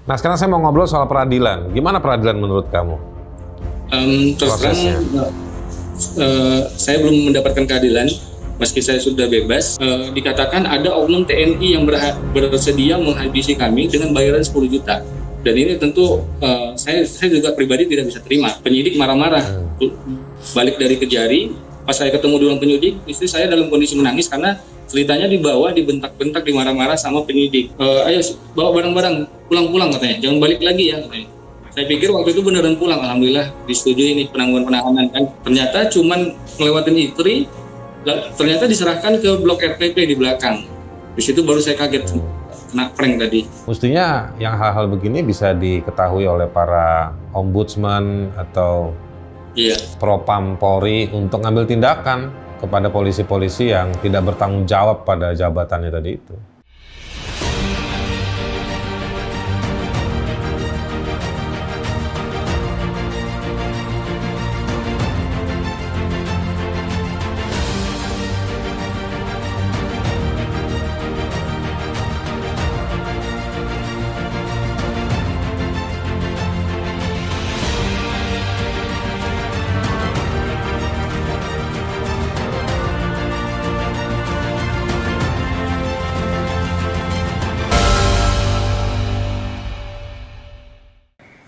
Nah sekarang saya mau ngobrol soal peradilan. Gimana peradilan menurut kamu? Terus terang, saya belum mendapatkan keadilan. Meski saya sudah bebas, dikatakan ada oknum TNI yang bersedia menghabisi kami dengan bayaran 10 juta. Dan ini tentu saya juga pribadi tidak bisa terima. Penyidik marah-marah, balik dari Kejari. Pas saya ketemu dengan penyidik, istri saya dalam kondisi menangis karena ceritanya di bawah dibentak-bentak, dimarah-marah sama penyidik. Ayo bawa barang-barang, pulang-pulang katanya, jangan balik lagi ya katanya. Saya pikir waktu itu beneran pulang, alhamdulillah disetujui ini penangguhan penahanan kan. Ternyata cuman ngelewatin istri, ternyata diserahkan ke blok RTP di belakang. Di situ baru saya kaget kena prank tadi. Mestinya yang hal-hal begini bisa diketahui oleh para ombudsman atau Propam Polri untuk ngambil tindakan kepada polisi-polisi yang tidak bertanggung jawab pada jabatannya tadi itu.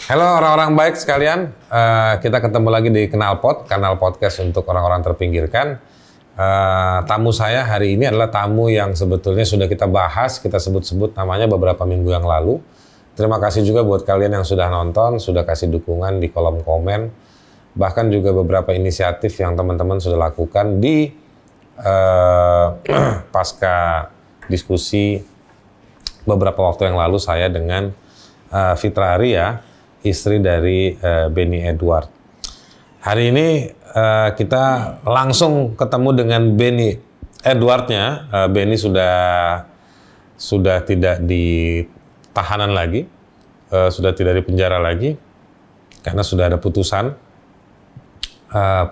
Halo orang-orang baik sekalian, kita ketemu lagi di Knalpot, kanal podcast untuk orang-orang terpinggirkan. Tamu saya hari ini adalah tamu yang sebetulnya sudah kita bahas, kita sebut-sebut namanya beberapa minggu yang lalu. Terima kasih juga buat kalian yang sudah nonton, sudah kasih dukungan di kolom komen, bahkan juga beberapa inisiatif yang teman-teman sudah lakukan di pasca diskusi beberapa waktu yang lalu saya dengan Fitra Aria, istri dari Benny Edward. Hari ini kita langsung ketemu dengan Benny Edwardnya. Benny sudah tidak di tahanan lagi, sudah tidak di penjara lagi, karena sudah ada putusan.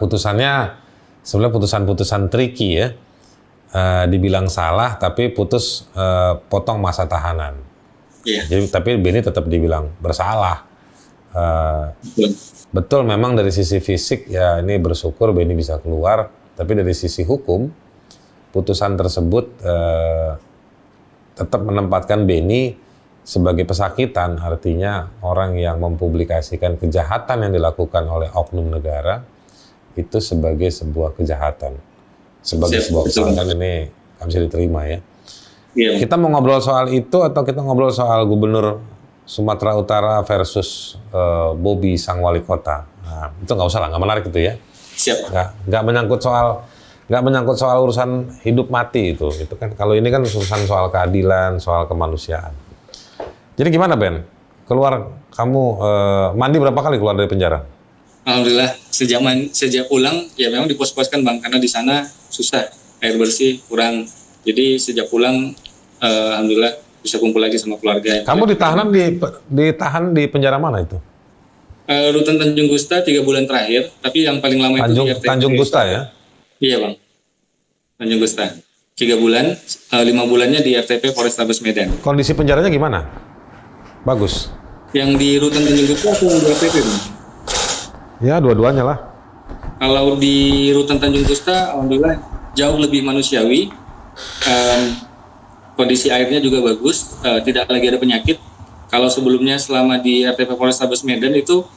Putusannya sebenarnya putusan-putusan tricky ya. Dibilang salah, tapi putus potong masa tahanan. Jadi tapi Benny tetap dibilang bersalah. Betul memang dari sisi fisik ya ini bersyukur Benny bisa keluar, tapi dari sisi hukum putusan tersebut tetap menempatkan Benny sebagai pesakitan, artinya orang yang mempublikasikan kejahatan yang dilakukan oleh oknum negara itu sebagai sebuah kejahatan, sebagai sebuah kesalahan. Ini nggak bisa diterima ya. Kita mau ngobrol soal itu atau kita ngobrol soal Gubernur Sumatera Utara versus Bobi sang wali kota? Nah, itu nggak usah lah, nggak menarik itu ya. Siap. Nggak menyangkut soal urusan hidup mati itu. Itu kan kalau ini kan urusan soal keadilan, soal kemanusiaan. Jadi gimana Ben? Keluar kamu mandi berapa kali keluar dari penjara? Alhamdulillah sejak pulang ya memang dipos-poskan Bang, karena di sana susah, air bersih kurang. Jadi sejak pulang alhamdulillah bisa kumpul lagi sama keluarga. Kamu ditahan di penjara mana itu? Rutan Tanjung Gusta 3 bulan terakhir, tapi yang paling lama itu di RTP. Tanjung Gusta ya? Iya Bang, Tanjung Gusta 3 bulan, 5 bulannya di RTP Polrestabes Medan. Kondisi penjaranya gimana? Bagus? Yang di Rutan Tanjung Gusta atau di RTP Bang? Ya dua-duanya lah. Kalau di Rutan Tanjung Gusta alhamdulillah jauh lebih manusiawi. Kondisi airnya juga bagus, tidak lagi ada penyakit. Kalau sebelumnya selama di RTP Polrestabes Medan itu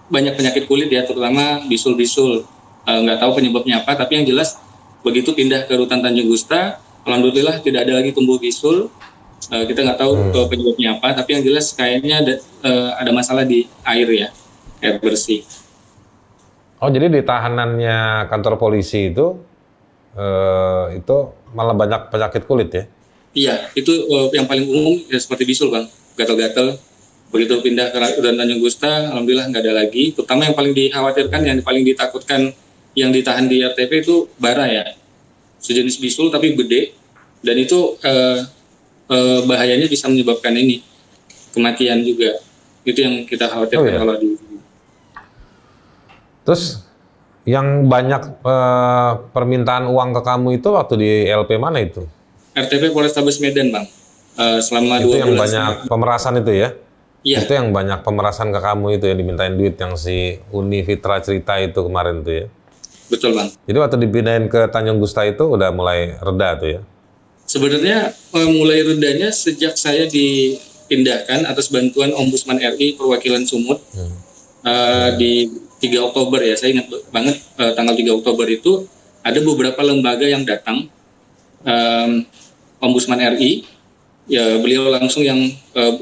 banyak penyakit kulit ya, terutama bisul-bisul. Nggak tahu penyebabnya apa, tapi yang jelas begitu pindah ke Rutan Tanjung Gusta, alhamdulillah tidak ada lagi tumbuh bisul. Kita nggak tahu penyebabnya apa, tapi yang jelas kayaknya ada masalah di air ya, air bersih. Oh jadi di tahanannya kantor polisi itu malah banyak penyakit kulit ya? Iya, itu yang paling umum ya, seperti bisul Bang, gatal-gatal. Begitu pindah ke Rutan Tanjung Gusta, alhamdulillah nggak ada lagi. Terutama yang paling dikhawatirkan, yang paling ditakutkan yang ditahan di RTP itu bara ya, sejenis bisul tapi gede, dan itu bahayanya bisa menyebabkan ini kematian juga. Itu yang kita khawatirkan kalau di. Terus yang banyak permintaan uang ke kamu itu waktu di LP mana itu? RTP Polrestabes Medan Bang. selama Itu 2 yang bulan. banyak pemerasan itu ya? Iya, Itu yang banyak pemerasan ke kamu itu ya, dimintain duit yang si Uni Fitra cerita itu kemarin tuh ya? betul Bang. Jadi waktu dipindahin ke Tanjung Gusta itu udah mulai reda tuh ya? Sebenarnya mulai redanya sejak saya dipindahkan atas bantuan Ombudsman RI perwakilan Sumut di 3 Oktober ya. Saya ingat banget tanggal 3 Oktober itu ada beberapa lembaga yang datang, Ombudsman RI, ya beliau langsung yang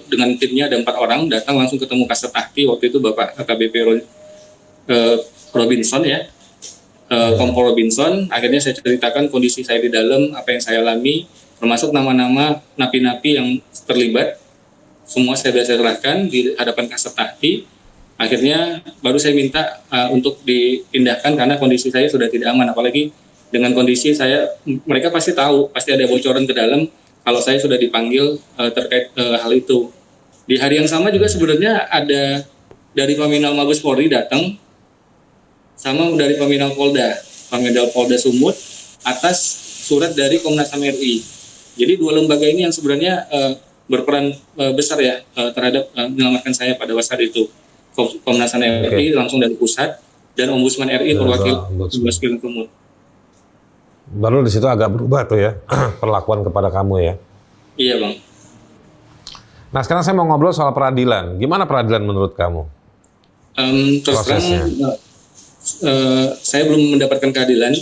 dengan timnya ada 4 orang datang langsung ketemu Kasat Ahti waktu itu Bapak AKBP Robinson ya, Kompol Robinson. Akhirnya saya ceritakan kondisi saya di dalam, apa yang saya alami, termasuk nama-nama napi-napi yang terlibat. Semua saya sudah serahkan di hadapan Kasat Ahti. Akhirnya baru saya minta untuk dipindahkan karena kondisi saya sudah tidak aman, apalagi dengan kondisi saya, mereka pasti tahu, pasti ada bocoran ke dalam kalau saya sudah dipanggil terkait hal itu. Di hari yang sama juga sebenarnya ada dari Paminal Mabes Polri datang, sama dari Paminal Polda Sumut atas surat dari Komnas HAM RI. Jadi 2 lembaga ini yang sebenarnya berperan besar ya terhadap menyelamatkan saya pada saat itu. Komnas HAM RI langsung dari pusat dan Ombudsman RI perwakilan Sumut. Baru di situ agak berubah tuh ya perlakuan kepada kamu ya. Iya Bang. Nah sekarang saya mau ngobrol soal peradilan. Gimana peradilan menurut kamu? Terus terang saya belum mendapatkan keadilan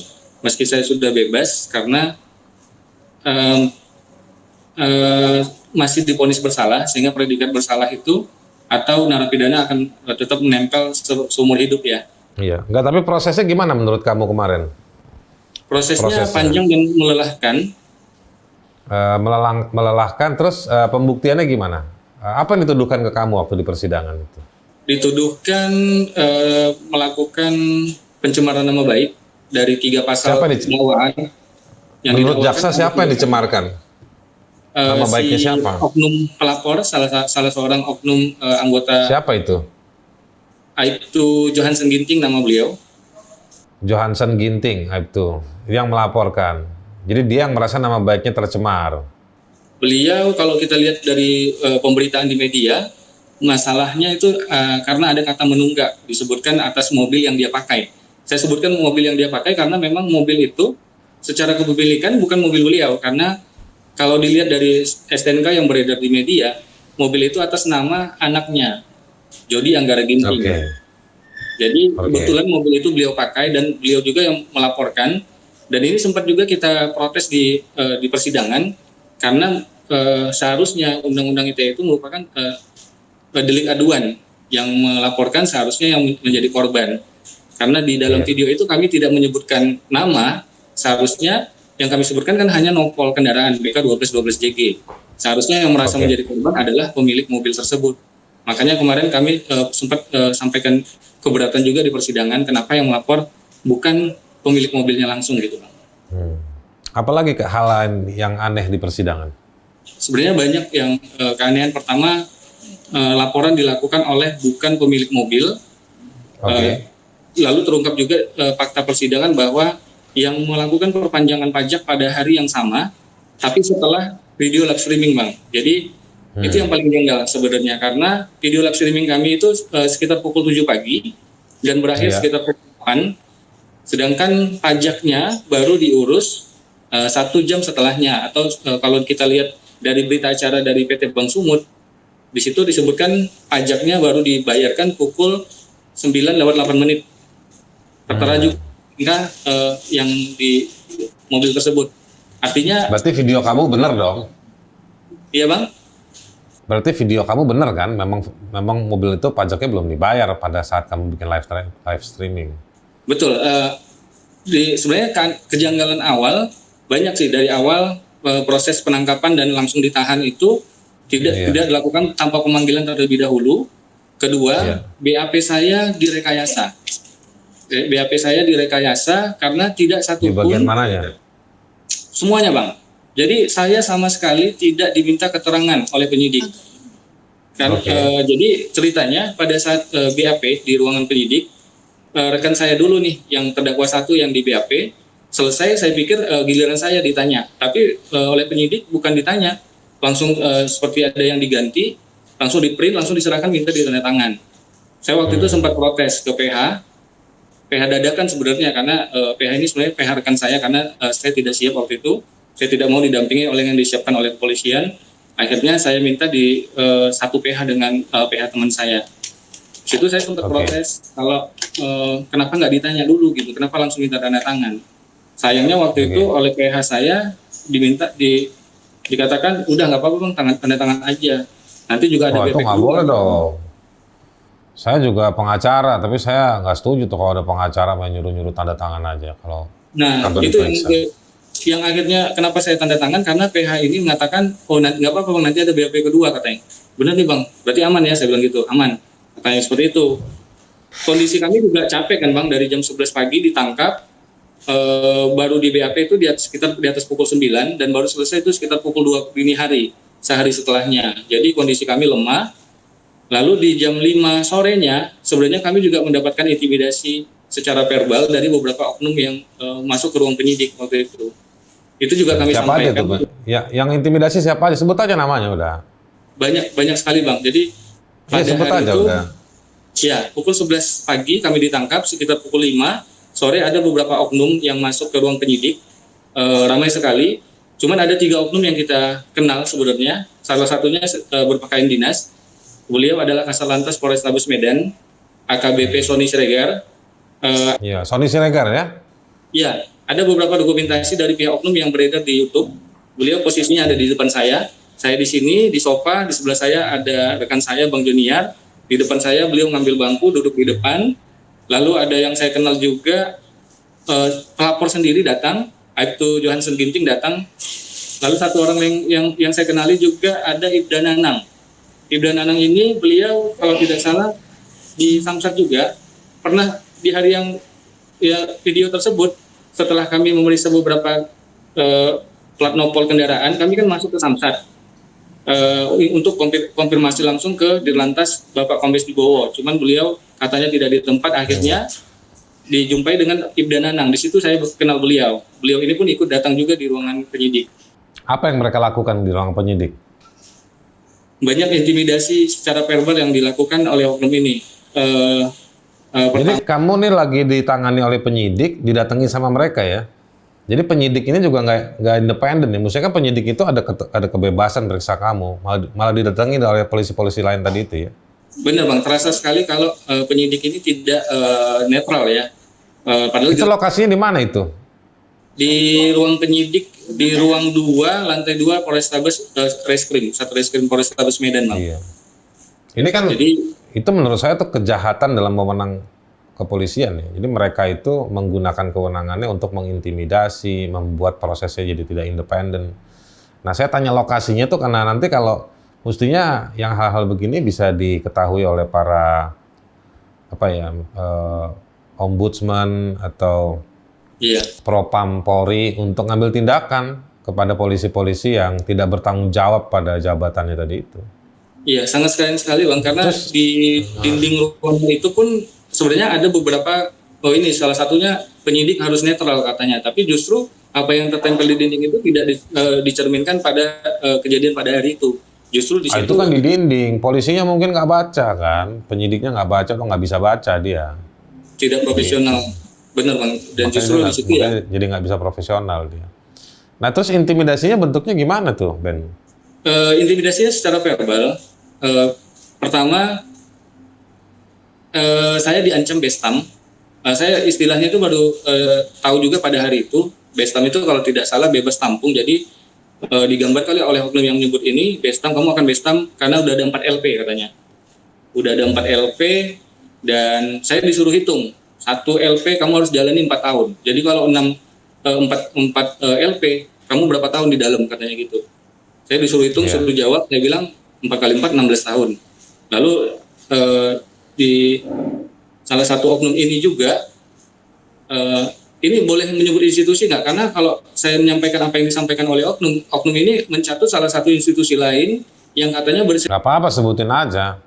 meski saya sudah bebas karena masih divonis bersalah, sehingga predikat bersalah itu atau narapidana akan tetap menempel seumur hidup ya. Iya, enggak, tapi prosesnya gimana menurut kamu kemarin? Prosesnya panjang dan melelahkan. Melelahkan, terus pembuktiannya gimana? Apa yang dituduhkan ke kamu waktu di persidangan itu? Dituduhkan melakukan pencemaran nama baik dari 3 pasal dakwaan. Menurut jaksa siapa yang dicemarkan? Nama baiknya siapa? Oknum pelapor, salah seorang oknum anggota. Siapa itu? Aibtu Johansen Ginting nama beliau. Johansen Ginting, itu yang melaporkan. Jadi dia yang merasa nama baiknya tercemar. Beliau kalau kita lihat dari pemberitaan di media, masalahnya itu karena ada kata menunggak disebutkan atas mobil yang dia pakai. Saya sebutkan mobil yang dia pakai karena memang mobil itu secara kepemilikan bukan mobil beliau, karena kalau dilihat dari STNK yang beredar di media, mobil itu atas nama anaknya, Jody Anggara Ginting. Jadi kebetulan mobil itu beliau pakai dan beliau juga yang melaporkan. Dan ini sempat juga kita protes di persidangan karena seharusnya Undang-Undang ITE itu merupakan delik aduan, yang melaporkan seharusnya yang menjadi korban. Karena di dalam video itu kami tidak menyebutkan nama, seharusnya yang kami sebutkan kan hanya nopol kendaraan BK 1212JG. Seharusnya yang merasa menjadi korban adalah pemilik mobil tersebut. Makanya kemarin kami sempat sampaikan keberatan juga di persidangan, kenapa yang melapor bukan pemilik mobilnya langsung gitu Bang. Apalagi hal lain yang aneh di persidangan? Sebenarnya banyak yang keanehan. Pertama, laporan dilakukan oleh bukan pemilik mobil. Lalu terungkap juga fakta persidangan bahwa yang melakukan perpanjangan pajak pada hari yang sama, tapi setelah video live streaming Bang. Jadi itu yang paling janggal sebenarnya, karena video live streaming kami itu sekitar pukul 7 pagi dan berakhir sekitar pukul 8. Sedangkan pajaknya baru diurus 1 jam setelahnya, atau kalau kita lihat dari berita acara dari PT Bank Sumut, di situ disebutkan pajaknya baru dibayarkan pukul 9:08. Tertera juga yang di mobil tersebut. Artinya. Berarti video kamu benar dong? Iya Bang. Berarti video kamu benar kan? Memang mobil itu pajaknya belum dibayar pada saat kamu bikin live streaming. Betul. Sebenarnya kejanggalan awal banyak sih dari awal proses penangkapan dan langsung ditahan itu tidak dilakukan tanpa pemanggilan terlebih dahulu. Kedua, BAP saya direkayasa. BAP saya direkayasa karena tidak satu pun. Di bagian mananya? Semuanya Bang. Jadi saya sama sekali tidak diminta keterangan oleh penyidik. Jadi ceritanya pada saat BAP di ruangan penyidik, rekan saya dulu nih yang terdakwa 1 yang di BAP selesai, saya pikir giliran saya ditanya, tapi oleh penyidik bukan ditanya, langsung seperti ada yang diganti, langsung di print, langsung diserahkan minta ditandatangan. Saya waktu itu sempat protes ke PH dadakan sebenarnya karena PH ini sebenarnya PH rekan saya karena saya tidak siap waktu itu, saya tidak mau didampingi oleh yang disiapkan oleh kepolisian. Akhirnya saya minta di satu PH dengan PH teman saya. Situ saya sempat protes kalau kenapa nggak ditanya dulu gitu, kenapa langsung minta tanda tangan. Sayangnya waktu itu oleh PH saya dikatakan udah nggak apa-apa bang, tanda tangan aja. Nanti juga ada BP itu nggak boleh dong. Saya juga pengacara, tapi saya nggak setuju tuh kalau ada pengacara main nyuruh-nyuruh tanda tangan aja. Kalau itu yang akhirnya kenapa saya tanda tangan karena PH ini mengatakan nanti nggak apa-apa bang, nanti ada BAP kedua katanya. Benar nih bang, berarti aman ya, saya bilang gitu, aman. Katanya seperti itu. Kondisi kami juga capek kan bang, dari jam 11 pagi ditangkap, baru di BAP itu sekitar di atas pukul 9 dan baru selesai itu sekitar pukul 2 dini hari, sehari setelahnya. Jadi kondisi kami lemah. Lalu di jam 5 sorenya sebenarnya kami juga mendapatkan intimidasi secara verbal dari beberapa oknum yang masuk ke ruang penyidik waktu itu. Itu juga kami siapa sampaikan. Aja tuh, Bang? Ya, yang intimidasi siapa aja? Sebut aja namanya udah. Banyak sekali bang. Jadi pada sebut hari aja itu, udah. ya pukul 11 pagi kami ditangkap, sekitar pukul 5 sore ada beberapa oknum yang masuk ke ruang penyidik, ramai sekali. Cuman ada 3 oknum yang kita kenal sebenarnya. Salah satunya berpakaian dinas. Beliau adalah Kasatlantas Polrestabes Medan, AKBP Sony Siregar. Iya, Sony Siregar ya? Ya, ada beberapa dokumentasi dari pihak oknum yang beredar di YouTube. Beliau posisinya ada di depan saya di sini di sofa, di sebelah saya ada rekan saya Bang Junior, di depan saya beliau ngambil bangku duduk di depan. Lalu ada yang saya kenal juga, pelapor sendiri datang, itu Johansen Ginting datang. Lalu satu orang yang saya kenali juga ada Ibda Nanang. Ibda Nanang ini beliau kalau tidak salah di Samsat juga, pernah di hari yang video tersebut setelah kami memeriksa beberapa plat nopol kendaraan, kami kan masuk ke Samsat untuk konfirmasi langsung ke Dirlantas Bapak Kombes Wibowo. Cuman beliau katanya tidak di tempat, akhirnya dijumpai dengan Ibda Nanang. Di situ saya kenal beliau. Beliau ini pun ikut datang juga di ruangan penyidik. Apa yang mereka lakukan di ruang penyidik? Banyak intimidasi secara verbal yang dilakukan oleh oknum ini. Jadi kamu nih lagi ditangani oleh penyidik, didatangi sama mereka ya? Jadi penyidik ini juga nggak independen ya? Maksudnya kan penyidik itu ada kebebasan periksa kamu, malah didatangi oleh polisi-polisi lain tadi itu ya? Benar bang, terasa sekali kalau penyidik ini tidak netral ya. Padahal itu lokasinya di mana itu? Di ruang penyidik, di ruang 2, lantai 2 Polrestabes Reskrim, satu Reskrim Polrestabes Medan bang. Iya. Ini kan itu menurut saya itu kejahatan dalam wewenang kepolisian ya. Jadi mereka itu menggunakan kewenangannya untuk mengintimidasi, membuat prosesnya jadi tidak independen. Nah saya tanya lokasinya tuh karena nanti kalau mestinya yang hal-hal begini bisa diketahui oleh para ombudsman atau Propam Polri untuk ngambil tindakan kepada polisi-polisi yang tidak bertanggung jawab pada jabatannya tadi itu. Iya, sangat sekali bang, karena di dinding ruang itu pun sebenarnya ada beberapa, salah satunya penyidik harus netral katanya, tapi justru apa yang tertempel di dinding itu tidak dicerminkan pada kejadian pada hari itu. Justru di situ. Itu kan di dinding, polisinya mungkin nggak baca kan, penyidiknya nggak baca atau nggak bisa baca dia. Tidak profesional. Benar bang, dan justru di situ ya. Jadi nggak bisa profesional dia. Nah terus intimidasinya bentuknya gimana tuh Ben? Intimidasinya secara verbal. Pertama, saya diancam bestam. Saya istilahnya itu baru tahu juga pada hari itu. Bestam itu kalau tidak salah bebas tampung. Jadi digambar kali oleh oknum yang menyebut ini, bestam, kamu akan bestam karena udah ada 4 LP katanya. Udah ada 4 LP dan saya disuruh hitung. 1 LP kamu harus jalani 4 tahun. Jadi kalau 4 LP, kamu berapa tahun di dalam katanya gitu. Saya disuruh hitung, suruh jawab, saya bilang 4 kali 4, 16 tahun. Lalu di salah satu oknum ini juga, ini boleh menyebut institusi nggak? Karena kalau saya menyampaikan apa yang disampaikan oleh oknum ini mencatut salah satu institusi lain yang katanya Nggak apa-apa, sebutin aja.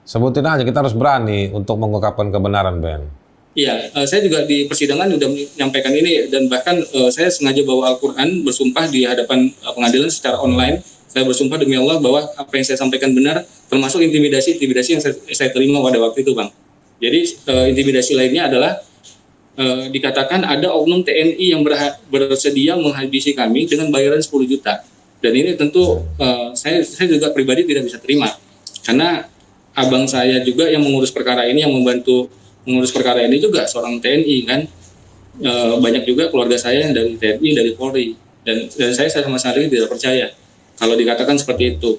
Sebutin aja, kita harus berani untuk mengungkapkan kebenaran, Ben. Iya, saya juga di persidangan sudah menyampaikan ini dan bahkan saya sengaja bawa Al-Quran bersumpah di hadapan pengadilan secara online Saya bersumpah demi Allah bahwa apa yang saya sampaikan benar, termasuk intimidasi yang saya terima pada waktu itu, Bang. Jadi intimidasi lainnya adalah dikatakan ada oknum TNI yang bersedia menghabisi kami dengan bayaran 10 juta. Dan ini tentu saya juga pribadi tidak bisa terima. Karena abang saya juga yang mengurus perkara ini, yang membantu mengurus perkara ini juga seorang TNI kan. Banyak juga keluarga saya yang dari TNI, dari Polri. Dan saya sama sekali tidak percaya kalau dikatakan seperti itu.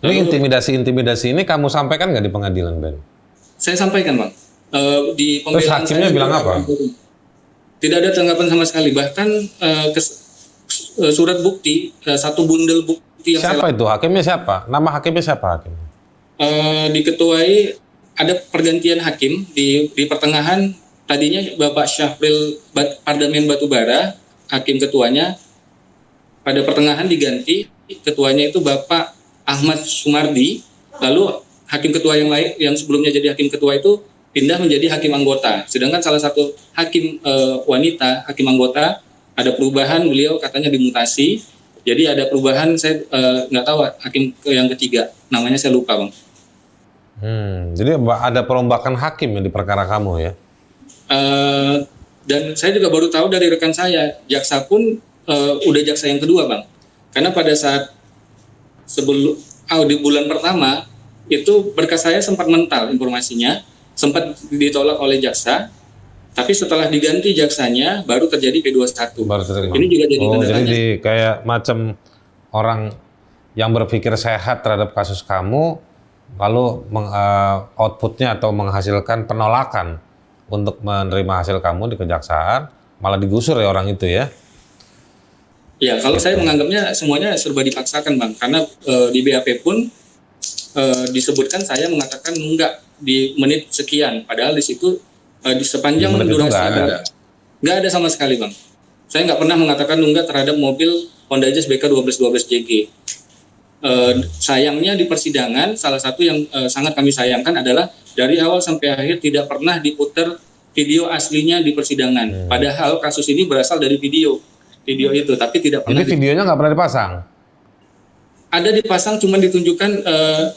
Ini intimidasi ini kamu sampaikan nggak di pengadilan, Ben? Saya sampaikan, Bang. Di Terus pembelaan hakimnya saya bilang apa? Tidak ada tanggapan sama sekali. Bahkan surat bukti, satu bundel bukti yang Siapa itu? Hakimnya siapa? Nama hakimnya siapa hakim? diketuai, ada pergantian hakim di pertengahan. Tadinya Bapak Syafril Pardamen Batubara, hakim ketuanya. Pada pertengahan diganti, ketuanya itu Bapak Ahmad Sumardi. Lalu hakim ketua yang lain yang sebelumnya jadi hakim ketua itu pindah menjadi hakim anggota. Sedangkan salah satu hakim wanita, hakim anggota, ada perubahan, beliau katanya dimutasi. Jadi ada perubahan, saya nggak tahu hakim yang ketiga, namanya saya lupa, Bang. Jadi ada perombakan hakim yang di perkara kamu ya? Dan saya juga baru tahu dari rekan saya, jaksa pun udah jaksa yang kedua, Bang. Karena pada saat sebelum di bulan pertama itu berkas saya sempat mental informasinya, sempat ditolak oleh jaksa, tapi setelah diganti jaksanya baru terjadi P21. Baru terima. Ini juga jadi tanda tanya. Jadi kayak macam orang yang berpikir sehat terhadap kasus kamu, lalu outputnya atau menghasilkan penolakan untuk menerima hasil kamu di kejaksaan, malah digusur ya orang itu ya? Ya, kalau saya menganggapnya semuanya serba dipaksakan, Bang. Karena di BAP pun disebutkan saya mengatakan enggak di menit sekian. Padahal di situ di sepanjang durasi nggak ada sama sekali, Bang. Saya nggak pernah mengatakan nunggak terhadap mobil Honda Jazz BK 1212 JG. Sayangnya di persidangan, salah satu yang sangat kami sayangkan adalah dari awal sampai akhir tidak pernah diputar video aslinya di persidangan. Padahal kasus ini berasal dari video itu, tapi tidak pernah. Jadi videonya nggak pernah dipasang? Ada dipasang, cuma ditunjukkan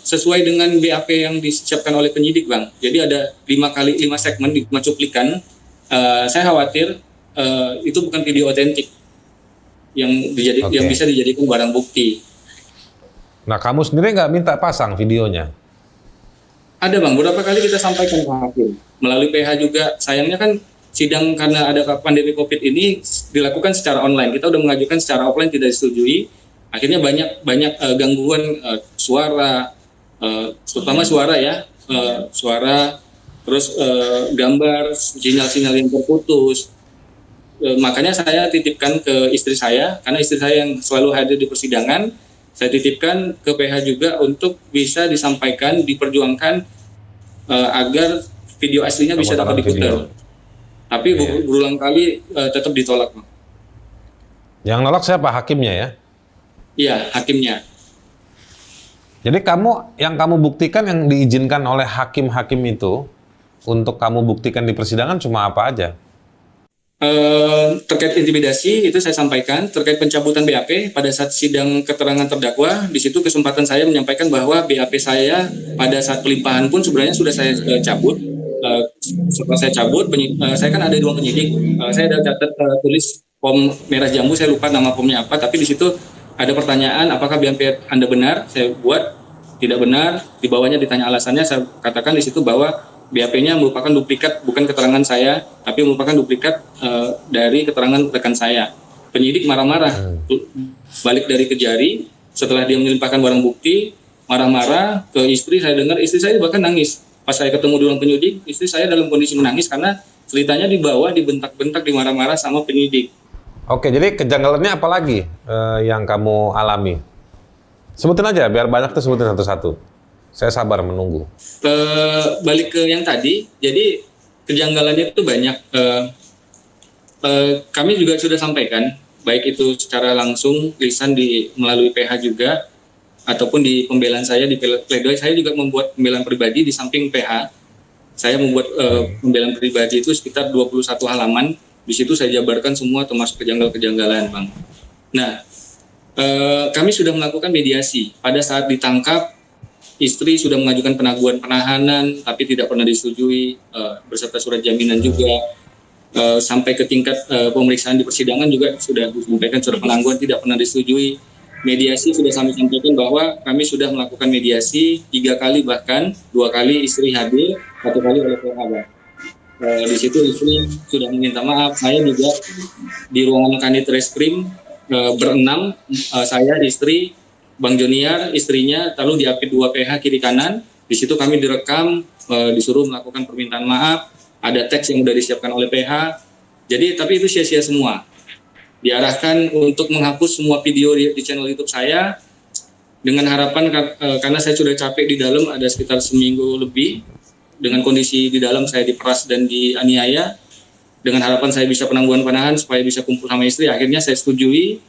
sesuai dengan BAP yang disiapkan oleh penyidik, Bang. Jadi ada 5 segmen, 5 cuplikan. Saya khawatir itu bukan video otentik yang bisa dijadikan barang bukti. Nah, kamu sendiri nggak minta pasang videonya? Ada, Bang. Beberapa kali kita sampaikan ke hakim. Melalui PH juga. Sayangnya kan sidang karena ada pandemi COVID ini dilakukan secara online. Kita udah mengajukan secara offline, tidak disetujui. Akhirnya banyak gangguan suara, terutama suara ya, suara, terus gambar, sinyal-sinyal yang terputus. Makanya saya titipkan ke istri saya, karena istri saya yang selalu hadir di persidangan. Saya titipkan ke PH juga untuk bisa disampaikan, diperjuangkan agar video aslinya bisa dapat diputar. Tapi berulang kali tetap ditolak, Bang. Yang nolak siapa? Hakimnya ya? Iya, hakimnya. Jadi yang kamu buktikan, yang diizinkan oleh hakim-hakim itu untuk kamu buktikan di persidangan cuma apa aja? Terkait intimidasi itu saya sampaikan. Terkait pencabutan BAP pada saat sidang keterangan terdakwa, di situ kesempatan saya menyampaikan bahwa BAP saya pada saat pelimpahan pun sebenarnya sudah saya cabut. Setelah saya cabut, saya kan ada 2 penyidik. Saya ada catat tulis pom merah jambu, saya lupa nama pomnya apa, tapi di situ ada pertanyaan, apakah BAP Anda benar? Saya buat tidak benar. Di bawahnya ditanya alasannya, saya katakan di situ bahwa BAP-nya merupakan duplikat, bukan keterangan saya, tapi merupakan duplikat dari keterangan rekan saya. Penyidik marah-marah, balik dari Kejari, setelah dia melimpahkan barang bukti, marah-marah ke istri. Saya dengar istri saya bahkan nangis. Pas saya ketemu dengan penyidik, istri saya dalam kondisi menangis karena ceritanya di bawah dibentak-bentak, dimarah-marah sama penyidik. Oke, jadi kejanggalannya apa lagi yang kamu alami? Sebutin aja, biar banyak tuh sebutin satu-satu. Saya sabar menunggu. Balik ke yang tadi, jadi kejanggalannya itu banyak. Kami juga sudah sampaikan, baik itu secara langsung, lisan melalui PH juga, ataupun di pembelaan saya, di pledoi, saya juga membuat pembelaan pribadi di samping PH. Saya membuat pembelaan pribadi itu sekitar 21 halaman. Di situ saya jabarkan semua termasuk kejanggalan-kejanggalan, Bang. Nah, Kami sudah melakukan mediasi. Pada saat ditangkap, istri sudah mengajukan penangguhan penahanan, tapi tidak pernah disetujui, beserta surat jaminan juga. Sampai ke tingkat pemeriksaan di persidangan juga sudah disampaikan surat penangguhan tidak pernah disetujui. Mediasi sudah kami sampaikan bahwa kami sudah melakukan mediasi 3 kali, bahkan 2 kali istri hadir, 1 kali oleh PH. Di situ istri sudah meminta maaf. Saya juga di ruangan Kanit Reskrim berenam, saya, istri, Bang Joniar, istrinya, lalu diapit 2 PH kiri kanan. Di situ kami direkam, disuruh melakukan permintaan maaf. Ada teks yang sudah disiapkan oleh PH. Jadi, tapi itu sia-sia semua. Diarahkan untuk menghapus semua video di channel YouTube saya dengan harapan karena saya sudah capek di dalam, ada sekitar seminggu lebih dengan kondisi di dalam saya diperas dan dianiaya. Dengan harapan saya bisa penangguhan penahanan supaya bisa kumpul sama istri, akhirnya saya setujui,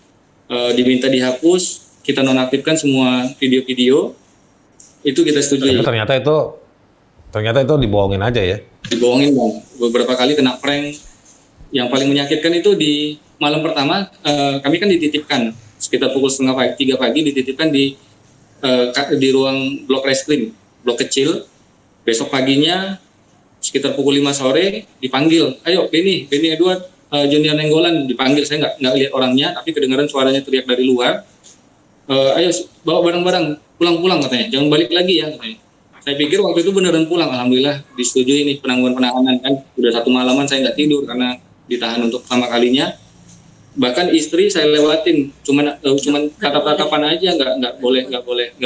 diminta dihapus, kita nonaktifkan semua video-video, itu kita setujui. Ternyata itu dibohongin aja ya? Dibohongin Bang, beberapa kali kena prank. Yang paling menyakitkan itu di malam pertama, kami kan dititipkan, sekitar pukul 2:30, 3 pagi dititipkan di ruang blok reskrim, blok kecil. Besok paginya sekitar pukul 5 sore dipanggil, ayo Benny Edward, Joniar Nenggolan, dipanggil. Saya nggak lihat orangnya, tapi kedengaran suaranya teriak dari luar, ayo bawa barang-barang, pulang katanya, jangan balik lagi ya katanya. Saya pikir waktu itu beneran pulang, alhamdulillah disetujui nih penangguhan penahanan kan. Udah 1 malaman saya nggak tidur karena ditahan untuk pertama kalinya. Bahkan istri saya lewatin, cuman tatap-tatapan aja, nggak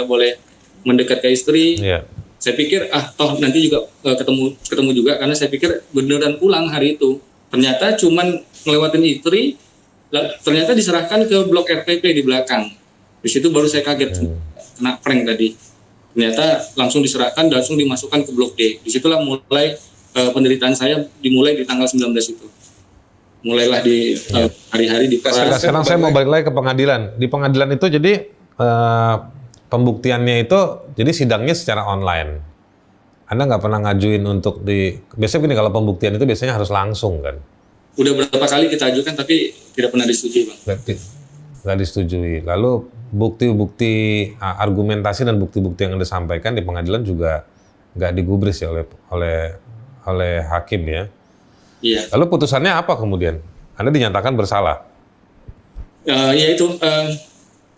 boleh mendekat ke istri. Yeah. Saya pikir toh nanti juga ketemu juga, karena saya pikir beneran pulang hari itu. Ternyata cuman ngelewatin istri, ternyata diserahkan ke blok RTP di belakang. Di situ baru saya kaget, kena prank tadi. Ternyata langsung diserahkan, langsung dimasukkan ke blok D. Disitulah mulai penderitaan saya dimulai di tanggal 19 itu. Mulailah di hari-hari di Sekarang saya mau balik lagi ke pengadilan. Di pengadilan itu jadi pembuktiannya itu, jadi sidangnya secara online. Anda nggak pernah ngajuin untuk biasanya gini, kalau pembuktian itu biasanya harus langsung kan? Udah berapa kali kita ajukan tapi tidak pernah disetujui, Bang. Nggak disetujui. Lalu bukti-bukti, argumentasi dan bukti-bukti yang disampaikan di pengadilan juga nggak digubris ya oleh hakim ya? Iya. Lalu putusannya apa kemudian? Anda dinyatakan bersalah?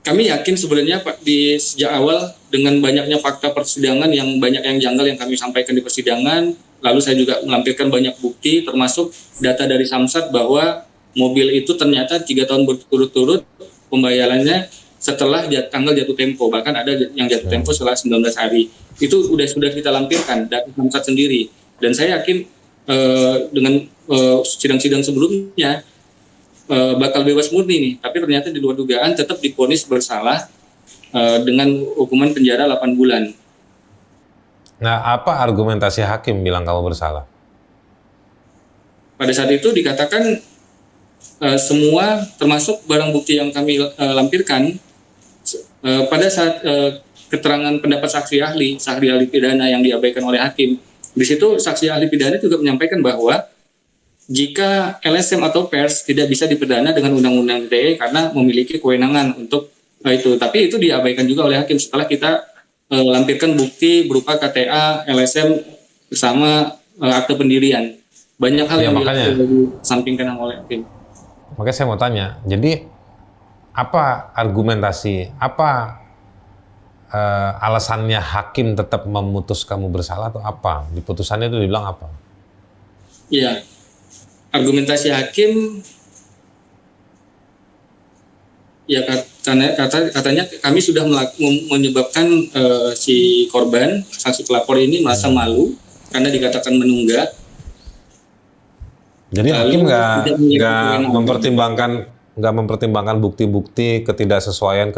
Kami yakin sebenarnya Pak, sejak awal dengan banyaknya fakta persidangan yang banyak yang janggal yang kami sampaikan di persidangan, lalu saya juga melampirkan banyak bukti termasuk data dari Samsat bahwa mobil itu ternyata 3 tahun berturut-turut pembayarannya setelah tanggal jatuh tempo, bahkan ada yang jatuh tempo setelah 19 hari. Itu sudah kita lampirkan data Samsat sendiri, dan saya yakin dengan sidang-sidang sebelumnya bakal bebas murni nih, tapi ternyata di luar dugaan tetap divonis bersalah dengan hukuman penjara 8 bulan. Nah, apa argumentasi hakim bilang kamu bersalah? Pada saat itu dikatakan semua termasuk barang bukti yang kami lampirkan pada saat keterangan pendapat saksi ahli pidana yang diabaikan oleh hakim. Di situ saksi ahli pidana juga menyampaikan bahwa jika LSM atau pers tidak bisa dipidana dengan undang-undang ITE karena memiliki kewenangan untuk itu, tapi itu diabaikan juga oleh hakim setelah kita lampirkan bukti berupa KTA, LSM bersama akte pendirian. Banyak hal yang disampingkan oleh hakim. Makanya saya mau tanya, jadi apa argumentasi, alasannya hakim tetap memutus kamu bersalah atau apa? Di putusannya itu dibilang apa? Iya. Argumentasi hakim ya katanya kami sudah menyebabkan si korban, saksi pelapor ini merasa malu karena dikatakan menunggak. Jadi hakim nggak mempertimbangkan bukti-bukti ketidaksesuaian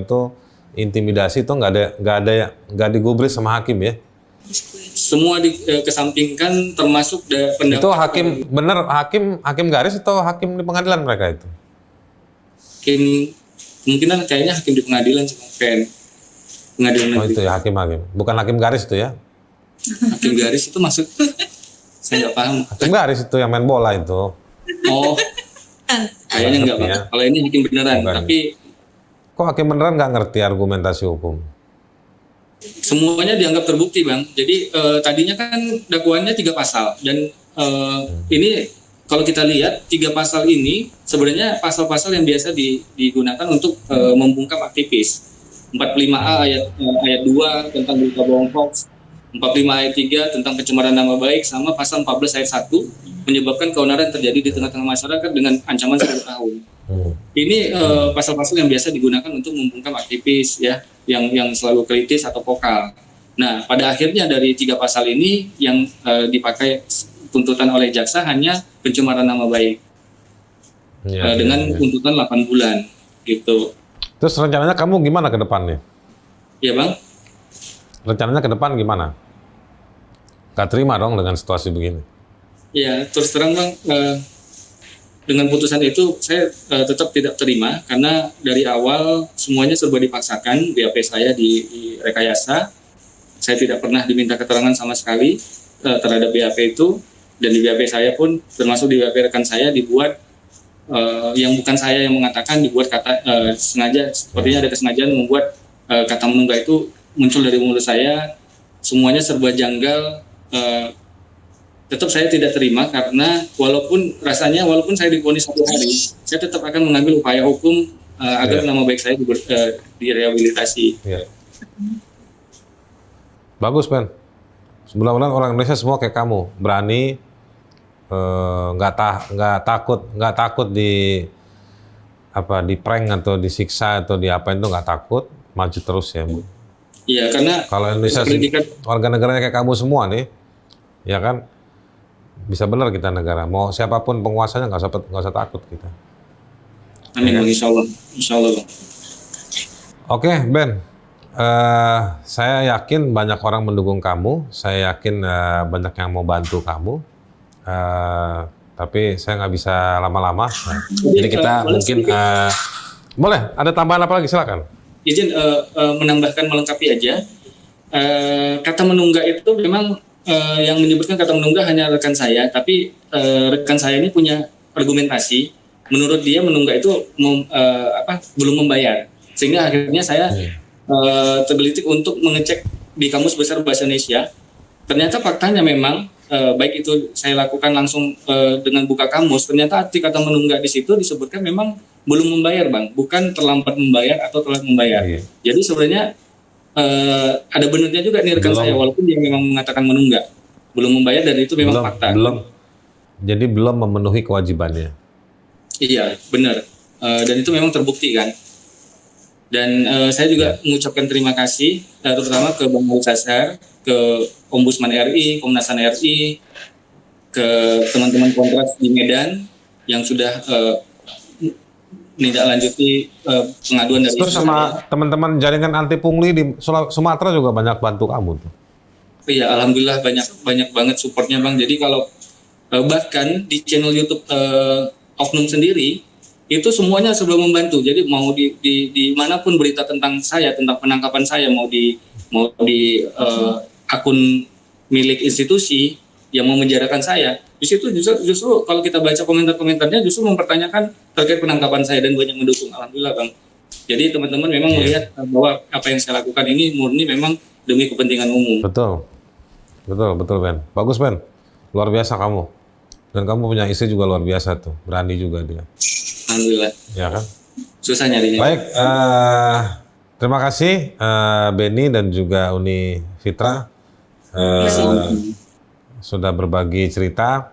itu, intimidasi itu nggak digubris sama hakim ya? Semua dikesampingkan termasuk pendapat. Itu hakim garis atau hakim di pengadilan mereka itu? Kemungkinan kayaknya hakim di pengadilan pengadilan negeri. Oh itu ya hakim, bukan hakim garis itu ya? Hakim garis itu maksud saya nggak paham. Hakim garis itu yang main bola itu. Oh, kayaknya nggak Pak. Kalau ini hakim beneran, bukan. Tapi kok hakim beneran nggak ngerti argumentasi hukum? Semuanya dianggap terbukti, Bang. Jadi tadinya kan dakwaannya 3 pasal dan ini kalau kita lihat 3 pasal ini sebenarnya pasal-pasal yang biasa digunakan untuk membungkam aktivis. 45A ayat 2 tentang berita bohong hoax, 45 ayat 3 tentang pencemaran nama baik, sama pasal 14 ayat 1 menyebabkan keonaran terjadi di tengah-tengah masyarakat dengan ancaman 10 tahun. Ini pasal-pasal yang biasa digunakan untuk membungkam aktivis ya, yang selalu kritis atau vokal. Nah, pada akhirnya dari 3 pasal ini yang dipakai tuntutan oleh jaksa hanya pencemaran nama baik dengan tuntutan 8 bulan gitu. Terus rencananya kamu gimana ke depannya? Ya, Bang. Rencananya ke depan gimana? Gak terima dong dengan situasi begini? Ya, terus terang, Bang, dengan putusan itu saya tetap tidak terima karena dari awal semuanya serba dipaksakan. BAP saya direkayasa, saya tidak pernah diminta keterangan sama sekali terhadap BAP itu, dan di BAP saya pun termasuk di BAP rekan saya dibuat yang bukan saya yang mengatakan, dibuat kata sengaja, sepertinya ada kesengajaan membuat kata menunggak itu muncul dari mulut saya. Semuanya serba janggal. Tetap saya tidak terima karena walaupun saya divonis 1 hari, saya tetap akan mengambil upaya hukum agar nama baik saya direhabilitasi. Bagus, Ben. Mudah-mudahan orang Indonesia semua kayak kamu, berani, nggak takut di prank atau disiksa atau di apa itu, nggak takut, maju terus ya, Bu. Iya, karena kalau Indonesia warga negaranya kayak kamu semua nih, ya kan, bisa benar kita negara. Mau siapapun penguasanya nggak usah takut kita. Amin, insya Allah, Bang. Oke, Ben. Saya yakin banyak orang mendukung kamu. Saya yakin banyak yang mau bantu kamu. Tapi saya nggak bisa lama-lama. Jadi kita mungkin boleh ada tambahan apa lagi, silakan. Izin menambahkan, melengkapi aja. Kata menunggak itu memang yang menyebutkan kata menunggak hanya rekan saya, tapi rekan saya ini punya argumentasi. Menurut dia menunggak itu belum membayar, sehingga akhirnya saya tergelitik untuk mengecek di Kamus Besar Bahasa Indonesia. Ternyata faktanya memang baik itu saya lakukan langsung dengan buka kamus. Ternyata arti kata menunggak di situ disebutkan memang belum membayar, Bang, bukan terlambat membayar atau telat membayar. Jadi sebenarnya ada benarnya juga nih rekan saya, walaupun dia memang mengatakan menunggak, belum membayar, dan itu memang fakta. Jadi belum memenuhi kewajibannya. Iya, benar. Dan itu memang terbukti kan. Dan saya juga mengucapkan terima kasih terutama ke Bang Sasar, ke Ombudsman RI, Komnas HAM RI, ke teman-teman kontras di Medan yang sudah menindaklanjuti pengaduan dari terus sama teman-teman jaringan anti pungli di Sumatera juga banyak bantu kamu tuh. Iya, alhamdulillah banyak banget supportnya, Bang. Jadi kalau bahkan di channel YouTube Oknum sendiri itu semuanya sebelum membantu. Jadi mau di manapun berita tentang saya, tentang penangkapan saya, mau di akun milik institusi yang memenjarakan saya, di situ justru kalau kita baca komentar-komentarnya justru mempertanyakan terkait penangkapan saya dan banyak mendukung. Alhamdulillah, Bang. Jadi teman-teman memang melihat bahwa apa yang saya lakukan ini murni memang demi kepentingan umum. Betul, Ben. Bagus, Ben. Luar biasa kamu. Dan kamu punya istri juga luar biasa tuh, berani juga dia. Alhamdulillah. Ya kan? Susah nyarinya. Baik, terima kasih Benny dan juga Uni Fitra sudah berbagi cerita.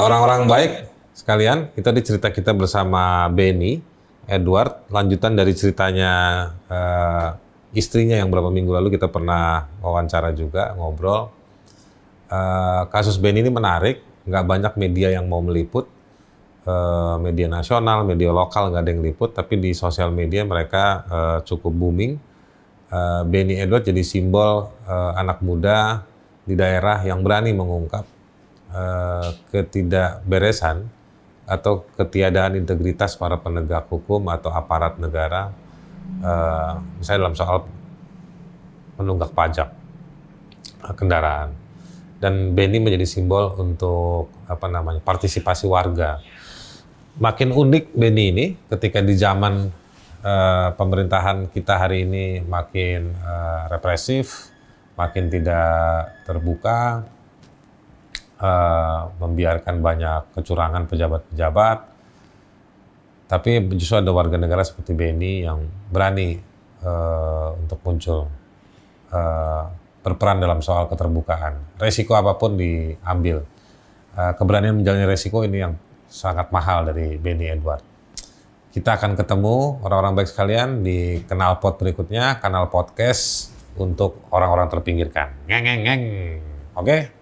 Orang-orang baik sekalian, itu tadi cerita kita bersama Benny Edward, lanjutan dari ceritanya istrinya yang beberapa minggu lalu kita pernah wawancara juga, ngobrol. Kasus Benny ini menarik, nggak banyak media yang mau meliput, media nasional, media lokal nggak ada yang liput, tapi di sosial media mereka cukup booming. Benny Edward jadi simbol anak muda di daerah yang berani mengungkap ketidakberesan atau ketiadaan integritas para penegak hukum atau aparat negara, misalnya dalam soal menunggak pajak kendaraan. Dan Benny menjadi simbol untuk partisipasi warga. Makin unik Benny ini ketika di zaman pemerintahan kita hari ini makin represif, makin tidak terbuka, membiarkan banyak kecurangan pejabat-pejabat. Tapi justru ada warga negara seperti Beni yang berani untuk muncul, berperan dalam soal keterbukaan. Resiko apapun diambil. Keberanian menjalani resiko ini yang sangat mahal dari Beni Edward. Kita akan ketemu orang-orang baik sekalian di Knalpot berikutnya, kanal podcast untuk orang-orang terpinggirkan. Ngeng. Oke?